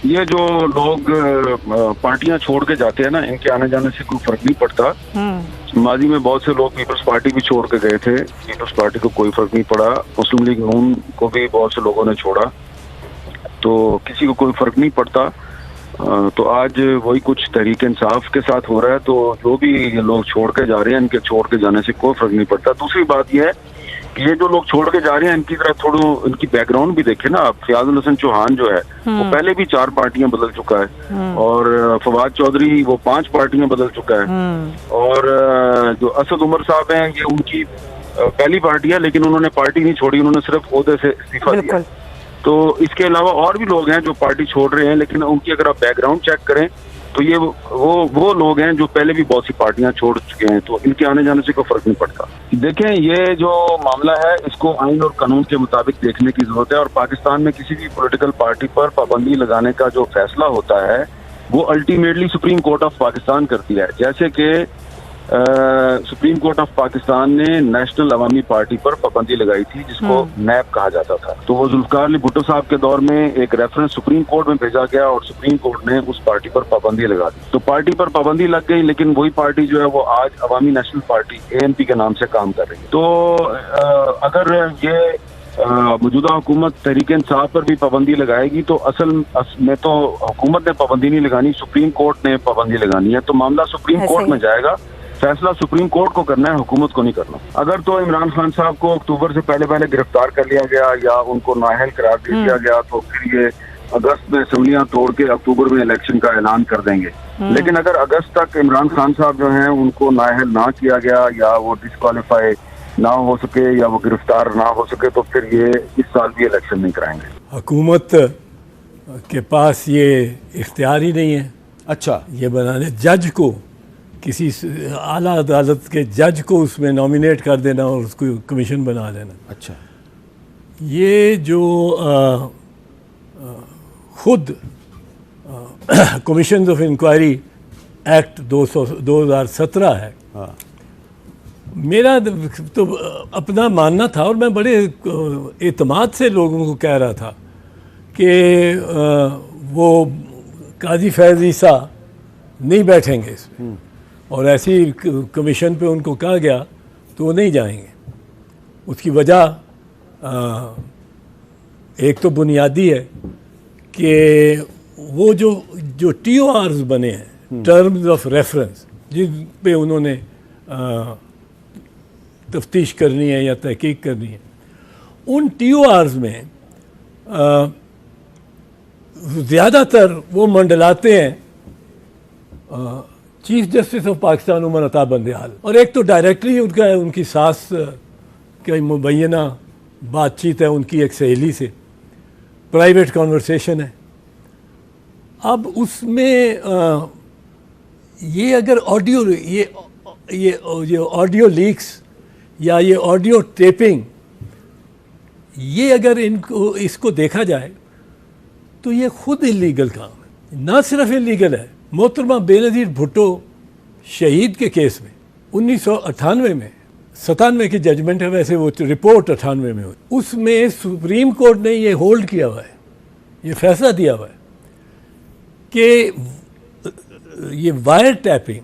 ये जो लोग पार्टियां छोड़ के जाते हैं ना, इनके आने जाने से कोई फर्क नहीं पड़ता। माजी में बहुत से लोग पीपल्स पार्टी भी छोड़ के गए थे, पीपल्स पार्टी को कोई फर्क नहीं पड़ा। मुस्लिम लीग नून को भी बहुत से लोगों ने छोड़ा, तो किसी को कोई फर्क नहीं पड़ता। तो आज वही कुछ तहरीक इंसाफ के साथ हो रहा है। तो जो भी ये लोग छोड़ के जा रहे हैं, इनके छोड़ के जाने से कोई फर्क नहीं पड़ता। दूसरी बात यह है कि ये जो लोग छोड़ के जा रहे हैं, इनकी तरह थोड़ा इनकी बैकग्राउंड भी देखे ना आप। फयाजुल हसन चौहान जो है वो पहले भी 4 पार्टियां बदल चुका है, और फवाद चौधरी वो 5 पार्टियां बदल चुका है, और जो असद उमर साहब हैं ये उनकी पहली पार्टी है, लेकिन उन्होंने पार्टी नहीं छोड़ी, उन्होंने सिर्फ ओहदे से इस्तीफा दिया। तो इसके अलावा और भी लोग हैं जो पार्टी छोड़ रहे हैं, लेकिन उनकी अगर आप बैकग्राउंड चेक करें तो ये वो लोग हैं जो पहले भी बहुत सी पार्टियां छोड़ चुके हैं, तो इनके आने जाने से कोई फर्क नहीं पड़ता। देखें, ये जो मामला है इसको आइन और कानून के मुताबिक देखने की जरूरत है, और पाकिस्तान में किसी भी पॉलिटिकल पार्टी पर पाबंदी लगाने का जो फैसला होता है वो ultimately supreme court of Pakistan करती है। जैसे कि सुप्रीम कोर्ट ऑफ पाकिस्तान ने नेशनल अवामी पार्टी पर पाबंदी लगाई थी, जिसको नैब कहा जाता था। तो वो जुल्फकार अली भुट्टो साहब के दौर में एक रेफरेंस सुप्रीम कोर्ट में भेजा गया, और सुप्रीम कोर्ट ने उस पार्टी पर पाबंदी लगा दी। तो पार्टी पर पाबंदी लग गई, लेकिन वही पार्टी जो है वो आज अवामी नेशनल पार्टी ANP के नाम से काम कर रही है। तो अगर ये मौजूदा हुकूमत तहरीक इंसाफ पर भी पाबंदी लगाएगी, तो असल में तो हुकूमत ने पाबंदी नहीं लगानी, सुप्रीम कोर्ट ने पाबंदी लगानी है। तो मामला सुप्रीम कोर्ट में जाएगा, फैसला सुप्रीम कोर्ट को करना है, हुकूमत को नहीं करना। अगर तो इमरान खान साहब को अक्टूबर से पहले गिरफ्तार कर लिया गया या उनको नाअहल करार दे दिया गया, तो फिर ये अगस्त में असम्बलियां तोड़ के अक्टूबर में इलेक्शन का ऐलान कर देंगे। लेकिन अगर अगस्त तक इमरान खान साहब जो हैं उनको नाअहल ना किया गया, या वो डिस्क्वालीफाई ना हो सके, या वो गिरफ्तार ना हो सके, तो फिर ये इस साल भी इलेक्शन नहीं कराएंगे। हुकूमत के पास ये इख्तियार ही नहीं है। अच्छा, ये बनाने जज को, किसी आला अदालत के जज को उसमें नॉमिनेट कर देना और उसको कमीशन बना देना। अच्छा, ये जो खुद कमीशन ऑफ इंक्वायरी एक्ट 2017 है, हाँ, मेरा तो अपना मानना था, और मैं बड़े एतमाद से लोगों को कह रहा था कि वो काजी फैज़ ईसा नहीं बैठेंगे इसमें, और ऐसी कमीशन पे उनको कहा गया तो वो नहीं जाएंगे। उसकी वजह एक तो बुनियादी है कि वो जो TORs बने हैं, टर्म्स ऑफ रेफरेंस, जिन पे उन्होंने तफ्तीश करनी है या तहकीक करनी है, उन TORs में ज़्यादातर वो मंडलाते हैं chief justice of Pakistan Umar Ata Bandial, और एक तो डायरेक्टली उनकी सास का मुबैना बातचीत है उनकी एक सहेली से, प्राइवेट कॉन्वर्सेशन है। अब उसमें ये अगर ऑडियो ये ऑडियो लीक्स या ये ऑडियो टेपिंग, ये अगर इसको देखा जाए तो ये खुद इलीगल काम है। ना सिर्फ इलीगल है, मोहतरमा बेनज़ीर भुट्टो शहीद के केस में 1998 में 97 की जजमेंट है, वैसे वो रिपोर्ट 98 में हुई, उसमें सुप्रीम कोर्ट ने ये होल्ड किया हुआ है, ये फैसला दिया हुआ है कि ये वायर टैपिंग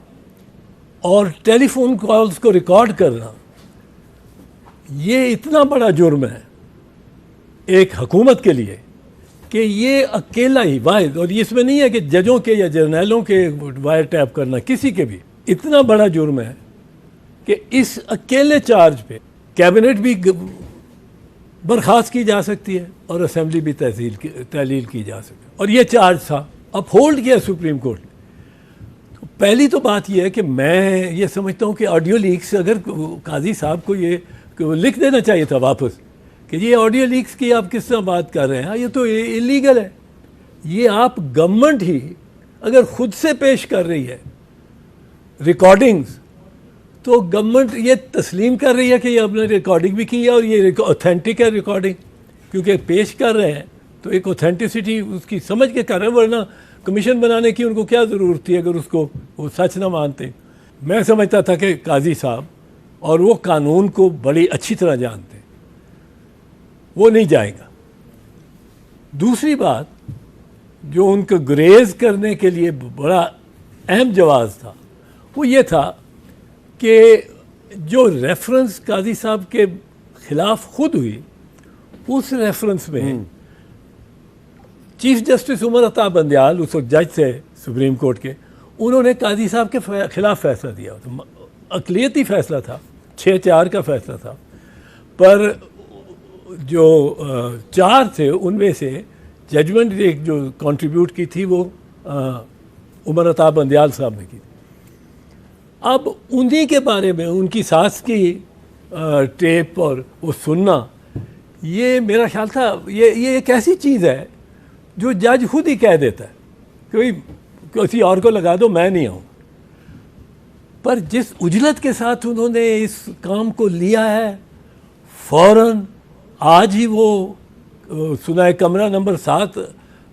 और टेलीफोन कॉल्स को रिकॉर्ड करना ये इतना बड़ा जुर्म है एक हुकूमत के लिए कि ये अकेला ही वाहिद, और इसमें नहीं है कि जजों के या जर्नैलों के वायर टैप करना, किसी के भी इतना बड़ा जुर्म है कि इस अकेले चार्ज पे कैबिनेट भी बर्खास्त की जा सकती है और असेंबली भी तहलील की जा सकती है, और ये चार्ज था, अब होल्ड किया सुप्रीम कोर्ट ने। तो पहली तो बात यह है कि मैं ये समझता हूँ कि ऑडियो लीक्स, अगर काजी साहब को ये लिख देना चाहिए था वापस कि ये ऑडियो लीक्स की आप किस तरह बात कर रहे हैं, ये तो इलीगल है। ये आप गवर्नमेंट ही अगर खुद से पेश कर रही है रिकॉर्डिंग्स, तो गवर्नमेंट ये तस्लीम कर रही है कि ये आपने रिकॉर्डिंग भी की है और ये ऑथेंटिक है रिकॉर्डिंग, क्योंकि पेश कर रहे हैं तो एक ऑथेंटिसिटी उसकी समझ के कर रहे हैं, वरना कमीशन बनाने की उनको क्या ज़रूरत थी अगर उसको वो सच ना मानते। मैं समझता था कि काजी साहब और वो कानून को बड़ी अच्छी तरह जानते, वो नहीं जाएगा। दूसरी बात, जो उनको ग्रेज करने के लिए बड़ा अहम जवाब था वो ये था कि जो रेफरेंस काजी साहब के खिलाफ खुद हुई, उस रेफरेंस में चीफ जस्टिस उमर अता बंदयाल, उस वक्त जज थे सुप्रीम कोर्ट के, उन्होंने काजी साहब के खिलाफ फैसला दिया। तो अक़लियती फैसला था, 6-4 का फैसला था, पर जो 4 थे उनमें से जजमेंट एक जो कंट्रीब्यूट की थी वो उमर अता बंदयाल साहब ने की। अब उन्हीं के बारे में उनकी सास की टेप और वो सुनना, ये मेरा ख्याल था ये एक ऐसी चीज़ है जो जज खुद ही कह देता है कि किसी और को लगा दो, मैं नहीं आऊँ। पर जिस उजलत के साथ उन्होंने इस काम को लिया है, फ़ौरन आज ही वो सुनाए कमरा नंबर 7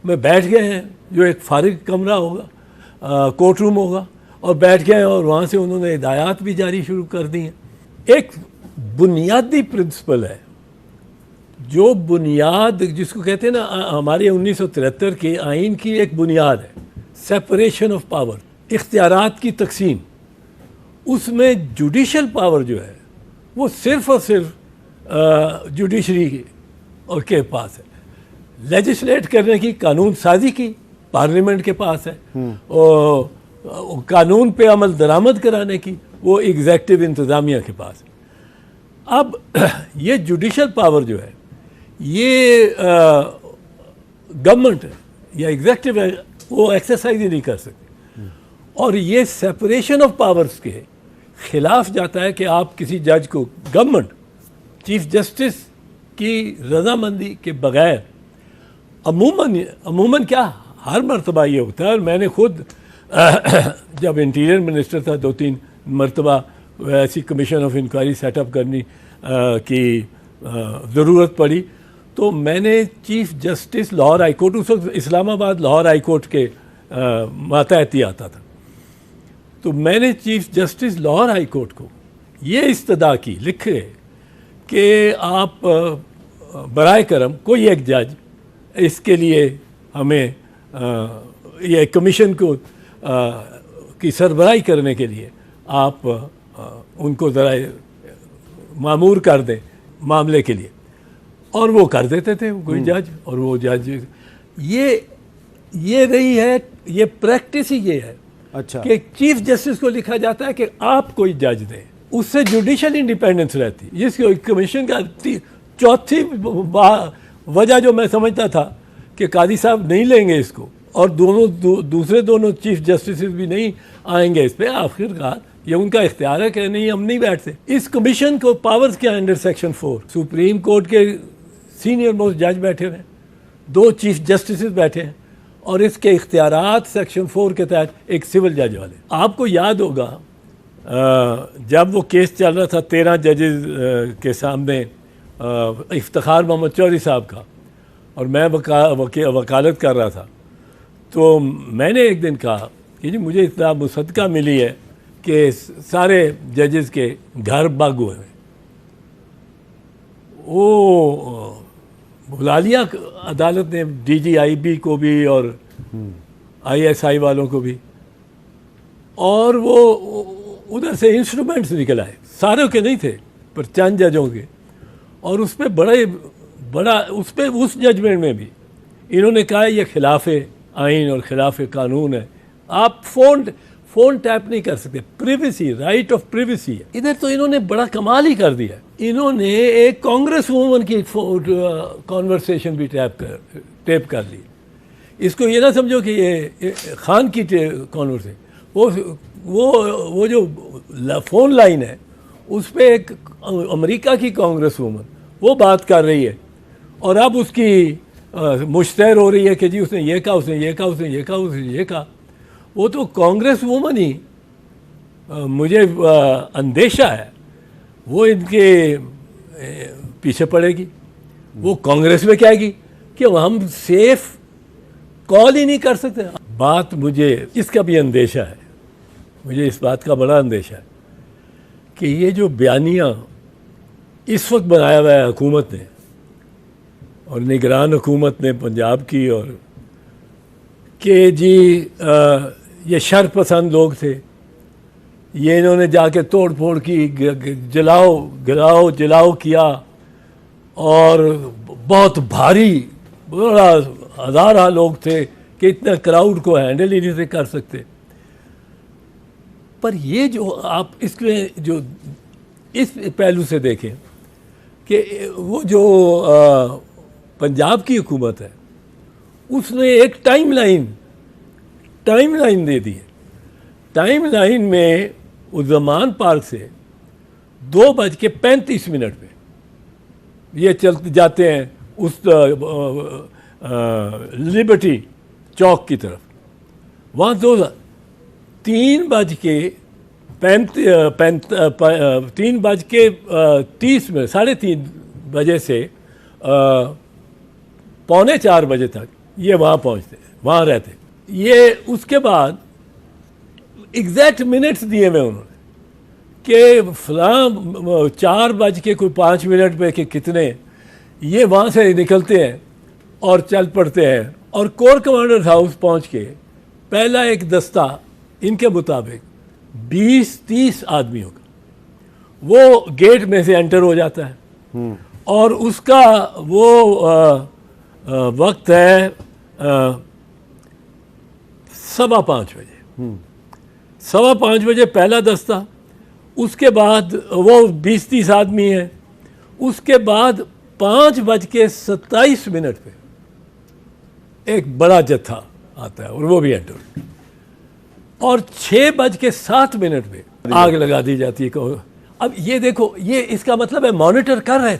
में बैठ गए हैं, जो एक फारिग कमरा होगा, कोर्ट रूम होगा, और बैठ गए और वहाँ से उन्होंने हिदायत भी जारी शुरू कर दी हैं। एक बुनियादी प्रिंसिपल है, जो बुनियाद जिसको कहते हैं ना, हमारे 1973 के आइन की एक बुनियाद है, सेपरेशन ऑफ पावर, इख्तियारात की तकसीम। उसमें जुडिशल पावर जो है वो सिर्फ़ और सिर्फ जुडिशरी और के पास है। लेजिस्लेट करने की, कानून साजी की पार्लियामेंट के पास है, और कानून पे अमल दरामद कराने की वो एग्जेक्टिव इंतज़ामिया के पास है। अब ये जुडिशल पावर जो है ये गवर्नमेंट या एग्जेक्टिव है वो एक्सरसाइज ही नहीं कर सकती, और ये सेपरेशन ऑफ पावर्स के ख़िलाफ़ जाता है कि आप किसी जज को, गवर्नमेंट चीफ जस्टिस की रजामंदी के बगैर अमूमन क्या हर मरतबा ये होता है। और मैंने खुद जब इंटीरियर मिनिस्टर था 2-3 मरतबा ऐसी कमीशन ऑफ इंक्वायरी सेटअप करनी की ज़रूरत पड़ी, तो मैंने chief justice Lahore high court, उस वक्त इस्लामाबाद लाहौर हाई कोर्ट के मातहती आता था, तो मैंने chief justice Lahore high court को ये इस्तदा की, लिखे कि आप बराए करम कोई एक जज इसके लिए हमें ये कमीशन को की सरबराही करने के लिए आप उनको ज़रा मामूर कर दें मामले के लिए, और वो कर देते थे कोई जज, और वो जज ये रही है, ये प्रैक्टिस ही ये है। अच्छा, कि चीफ जस्टिस को लिखा जाता है कि आप कोई जज दें, उससे जुडिशल इंडिपेंडेंस रहती। जिसको कमीशन का चौथी वजह जो मैं समझता था कि कादी साहब नहीं लेंगे इसको, और दूसरे दोनों चीफ जस्टिस भी नहीं आएंगे इस पर, आखिरकार ये उनका इख्तियार है कि नहीं, हम नहीं बैठते। इस कमीशन को पावर्स क्या अंडर सेक्शन 4, सुप्रीम कोर्ट के सीनियर मोस्ट जज बैठे हुए हैं, 2 चीफ जस्टिस बैठे हैं, और इसके इख्तियारात सेक्शन 4 के तहत एक सिविल जज वाले। आपको याद होगा जब वो केस चल रहा था 13 जजेस के सामने इफ्तिखार मोहम्मद चौधरी साहब का, और मैं वकालत कर रहा था, तो मैंने एक दिन कहा कि जी मुझे इतना मुसद्दका मिली है कि सारे जजेस के घर बाग हुए हैं। वो बुला लिया अदालत ने DGIB को भी और ISI वालों को भी, और वो उधर से इंस्ट्रूमेंट्स निकल आए, सारों के नहीं थे पर चंद जजों के, और उस पर बड़ा उस पर उस जजमेंट में भी इन्होंने कहा ये खिलाफ आइन और खिलाफ कानून है, आप फ़ोन टैप नहीं कर सकते, प्रिवेसी, राइट ऑफ प्रिवेसी है। इधर तो इन्होंने बड़ा कमाल ही कर दिया, इन्होंने एक कांग्रेस वूमन की कॉन्वर्सेशन भी टेप कर ली। इसको ये ना समझो कि ये खान की कॉन्वर्सेशन, वो जो फ़ोन लाइन है उस पर एक अमेरिका की कांग्रेस वूमन वो बात कर रही है, और अब उसकी मुश्तहर हो रही है कि जी उसने ये कहा, उसने ये कहा, उसने ये कहा, उसने ये कहा। वो तो कांग्रेस वूमन ही, मुझे अंदेशा है वो इनके पीछे पड़ेगी, वो कांग्रेस में कहेगी कि हम सेफ कॉल ही नहीं कर सकते। बात मुझे इसका भी अंदेशा है, मुझे इस बात का बड़ा अंदेशा है कि ये जो बयानियाँ इस वक्त बनाया हुआ है हुकूमत ने और निगरान हुकूमत ने पंजाब की, और कि जी ये शरपसंद लोग थे, ये इन्होंने जाके तोड़ फोड़ की, जलाओ जलाओ किया, और बहुत भारी, बड़ा हज़ार लोग थे कि इतना क्राउड को हैंडल ही नहीं थे कर सकते। पर ये जो आप इसमें जो इस पहलू से देखें कि वो जो पंजाब की हुकूमत है उसने एक टाइमलाइन दे दी है। टाइमलाइन में उज़्ज़मान पार्क से 2:35 पे ये चलते जाते हैं उस लिबर्टी चौक की तरफ। वहाँ 3:30 में 3:30 बजे से 3:45 बजे तक ये वहाँ पहुँचते, वहाँ रहते। ये उसके बाद एग्जैक्ट मिनट्स दिए हुए उन्होंने कि फलां 4:05 पे कि कितने ये वहाँ से निकलते हैं और चल पड़ते हैं, और कोर कमांडर हाउस पहुँच के पहला एक दस्ता इनके मुताबिक 20-30 आदमियों का वो गेट में से एंटर हो जाता है, और उसका वो वक्त है 5:15 बजे। 5:15 बजे पहला दस्ता, उसके बाद वो 20-30 आदमी हैं, उसके बाद 5:27 पे एक बड़ा जत्था आता है और वो भी एंटर, और 6:07 पे आग लगा दी जाती है। अब ये देखो, ये इसका मतलब है मॉनिटर कर रहे थे।